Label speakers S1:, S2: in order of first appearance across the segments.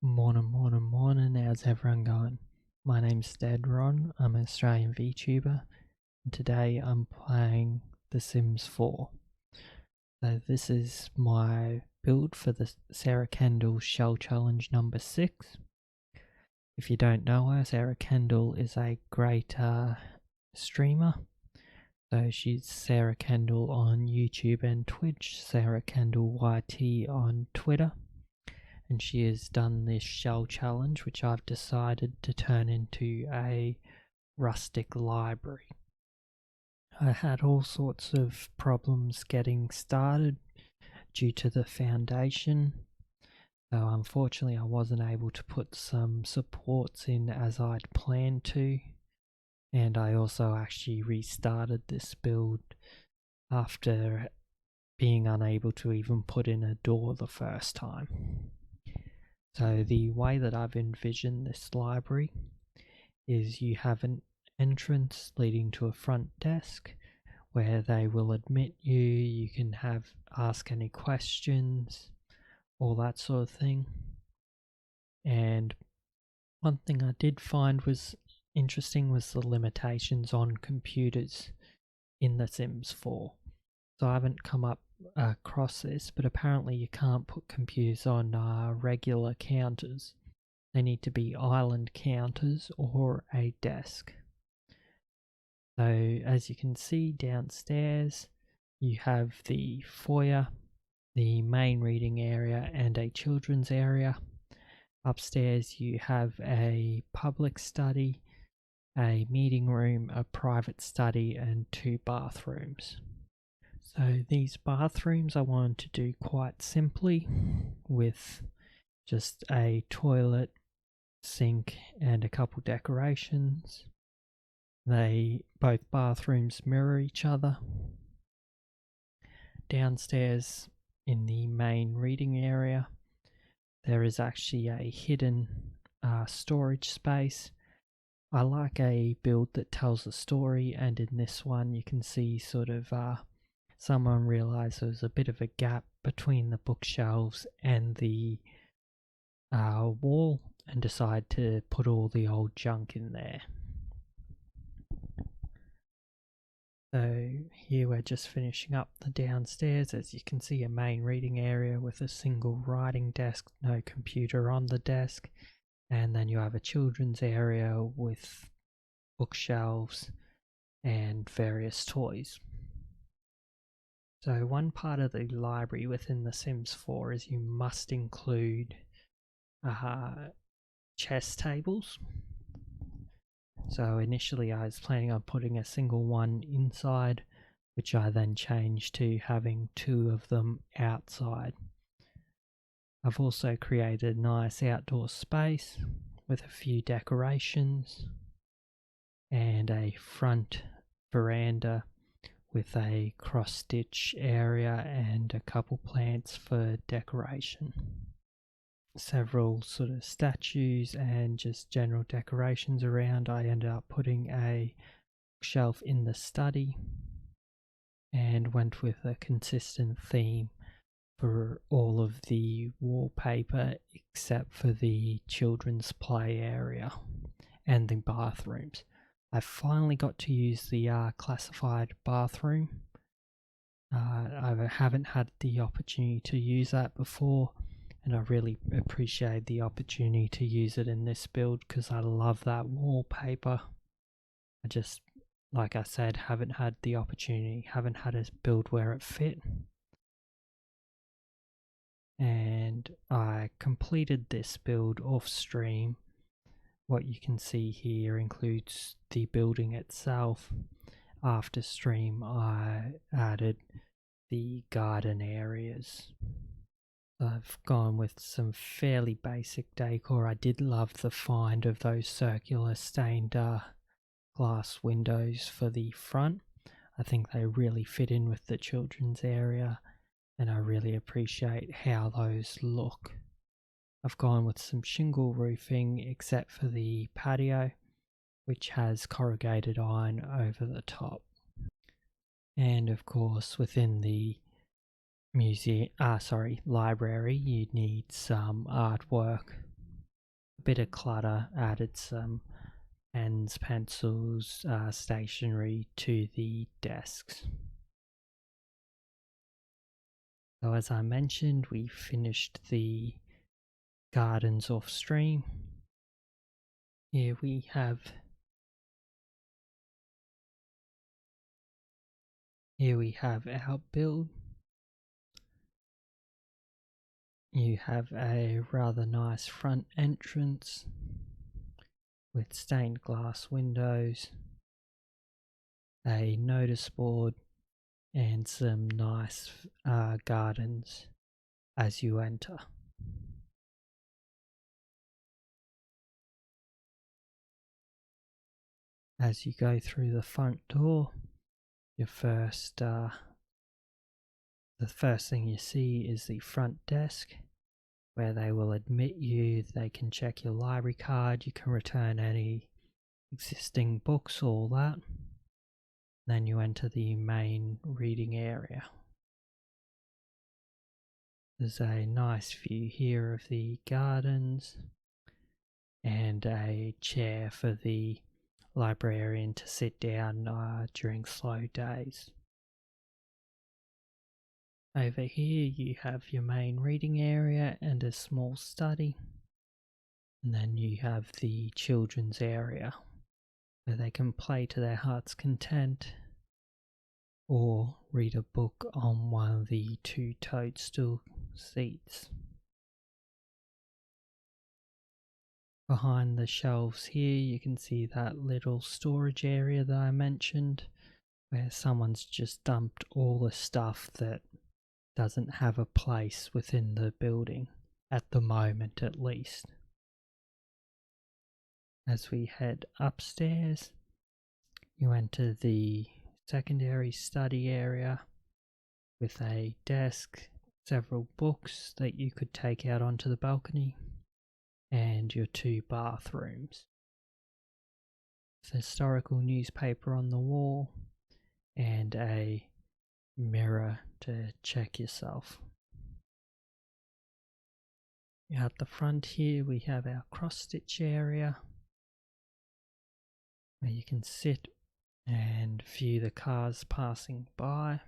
S1: Morning, how's everyone going? My name's DeadRon, I'm an Australian VTuber, and today I'm playing The Sims 4. So this is my build for the Sarah Kendall Shell Challenge number 6. If you don't know her, Sarah Kendall is a great streamer. So she's Sarah Kendall on YouTube and Twitch, Sarah Kendall YT on Twitter. And she has done this shell challenge, which I've decided to turn into a rustic library. I had all sorts of problems getting started due to the foundation, so unfortunately I wasn't able to put some supports in as I'd planned to, and I also actually restarted this build after being unable to even put in a door the first time. So the way that I've envisioned this library is you have an entrance leading to a front desk where they will admit you, you can ask any questions, all that sort of thing. And one thing I did find was interesting was the limitations on computers in The Sims 4. So I haven't come up across this, but apparently you can't put computers on regular counters. They need to be island counters or a desk. So as you can see downstairs, you have the foyer, the main reading area and a children's area. Upstairs you have a public study, a meeting room, a private study and 2 bathrooms. So these bathrooms I wanted to do quite simply with just a toilet, sink and a couple decorations. Both bathrooms mirror each other. Downstairs in the main reading area there is actually a hidden storage space. I like a build that tells a story, and in this one you can see sort of someone realised there was a bit of a gap between the bookshelves and the wall and decided to put all the old junk in there. So here we're just finishing up the downstairs. As you can see, a main reading area with a single writing desk, no computer on the desk, and then you have a children's area with bookshelves and various toys. So one part of the library within The Sims 4 is you must include chess tables. So initially I was planning on putting a single one inside, which I then changed to having 2 of them outside. I've also created a nice outdoor space with a few decorations and a front veranda with a cross-stitch area and a couple plants for decoration. Several sort of statues and just general decorations around. I ended up putting a shelf in the study and went with a consistent theme for all of the wallpaper except for the children's play area and the bathrooms. I finally got to use the classified bathroom. I haven't had the opportunity to use that before, and I really appreciate the opportunity to use it in this build because I love that wallpaper. I just, like I said, haven't had the opportunity, haven't had a build where it fit. And I completed this build off stream. What you can see here includes the building itself. After stream I added the garden areas. I've gone with some fairly basic decor. I did love the find of those circular stained glass windows for the front. I think they really fit in with the children's area and I really appreciate how those look. I've gone with some shingle roofing except for the patio, which has corrugated iron over the top. And of course within the library, you need some artwork a bit of clutter, added some pens, pencils, stationery to the desks. So as I mentioned, we finished the gardens off stream. Here we have our build. You have a rather nice front entrance with stained glass windows, a notice board, and some nice gardens as you enter. As you go through the front door, the first thing you see is the front desk, where they will admit you. They can check your library card, you can return any existing books, all that. Then you enter the main reading area. There's a nice view here of the gardens and a chair for the librarian to sit down during slow days. Over here you have your main reading area and a small study, and then you have the children's area where they can play to their heart's content or read a book on one of the 2 toadstool seats. Behind the shelves here you can see that little storage area that I mentioned, where someone's just dumped all the stuff that doesn't have a place within the building, at the moment at least. As we head upstairs, you enter the secondary study area with a desk, several books that you could take out onto the balcony, and your 2 bathrooms. With a historical newspaper on the wall and a mirror to check yourself. Out the front here we have our cross stitch area, where you can sit and view the cars passing by.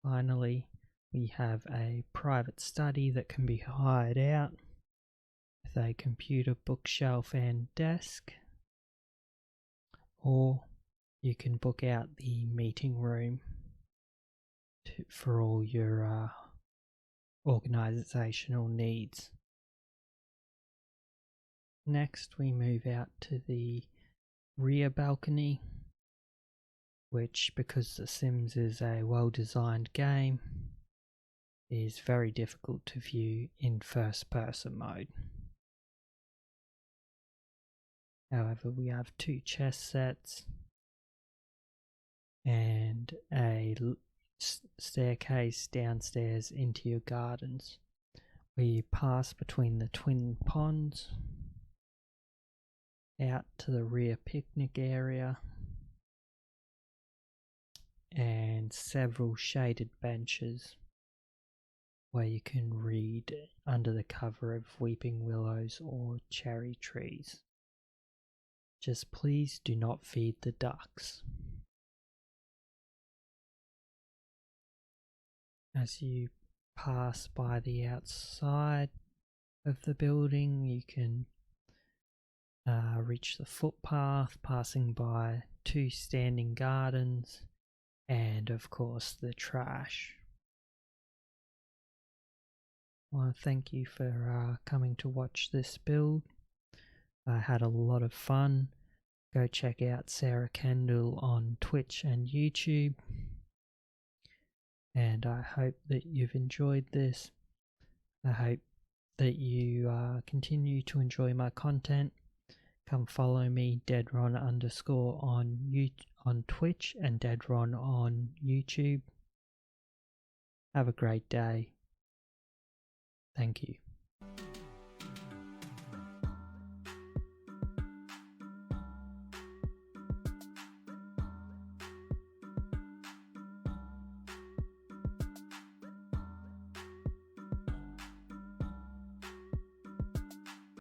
S1: Finally, we have a private study that can be hired out with a computer, bookshelf and desk, or you can book out the meeting room for all your organisational needs. Next we move out to the rear balcony, which, because The Sims is a well-designed game, is very difficult to view in first-person mode. However, we have 2 chess sets and a staircase downstairs into your gardens, where you pass between the twin ponds, out to the rear picnic area, and several shaded benches where you can read under the cover of weeping willows or cherry trees. Just please do not feed the ducks. As you pass by the outside of the building, you can reach the footpath, passing by 2 standing gardens and of course the trash. I want to thank you for coming to watch this build. I had a lot of fun. Go check out Sarah Kendall on Twitch and YouTube. And I hope that you've enjoyed this. I hope that you continue to enjoy my content. Come follow me, DeadRon_ on Twitch and DeadRon on YouTube. Have a great day. Thank you.